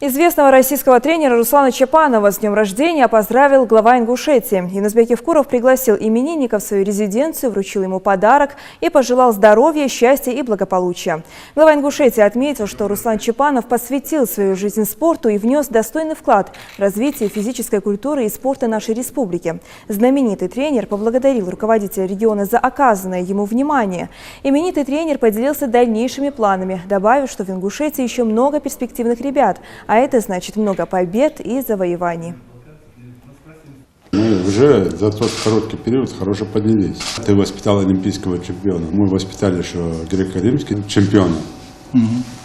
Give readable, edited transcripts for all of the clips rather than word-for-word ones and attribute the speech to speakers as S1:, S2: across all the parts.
S1: Известного российского тренера Руслана Чапанова с днем рождения поздравил глава Ингушетии. Юнусбек Евкуров пригласил именинника в свою резиденцию, вручил ему подарок и пожелал здоровья, счастья и благополучия. Глава Ингушетии отметил, что Руслан Чапанов посвятил свою жизнь спорту и внес достойный вклад в развитие физической культуры и спорта нашей республики. Знаменитый тренер поблагодарил руководителя региона за оказанное ему внимание. Именитый тренер поделился дальнейшими планами, добавив, что в Ингушетии еще много перспективных ребят, а это значит много побед и завоеваний.
S2: Мы уже за тот короткий период хорошо поднялись. Ты воспитал олимпийского чемпиона. Мы воспитали еще греко-римского чемпиона.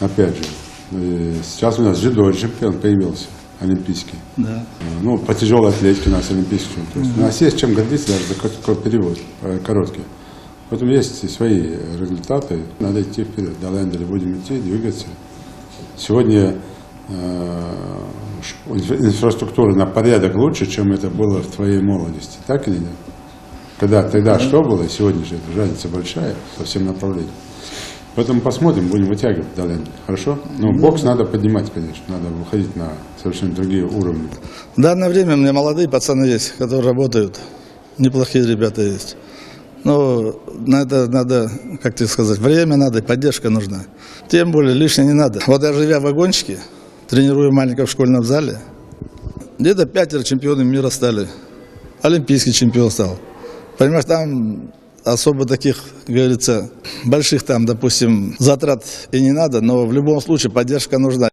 S2: Опять же. И сейчас у нас дзюдо чемпион появился, олимпийский.
S3: Да.
S2: Ну, по тяжелой атлетике у нас олимпийский чемпион. У нас есть чем гордиться даже за такой период короткий. Поэтому есть и свои результаты. Надо идти вперед. До Лендера будем идти, двигаться. Сегодня инфраструктура на порядок лучше, чем это было в твоей молодости. Так или нет? Когда тогда что было, сегодня же разница большая по всем направлениям. Поэтому посмотрим, будем вытягивать до Лендера. Хорошо? Но бокс надо поднимать, конечно. Надо выходить на совершенно другие уровни.
S3: В данное время у меня молодые пацаны есть, которые работают. Неплохие ребята есть. Но на это надо, как тебе сказать, время надо, поддержка нужна. Тем более лишнее не надо. Вот я, живя в вагончике, тренирую маленького в школьном зале, где-то 5 чемпионов мира стали. Олимпийский чемпион стал. Понимаешь, там особо таких, как говорится, больших там, допустим, затрат и не надо, но в любом случае поддержка нужна.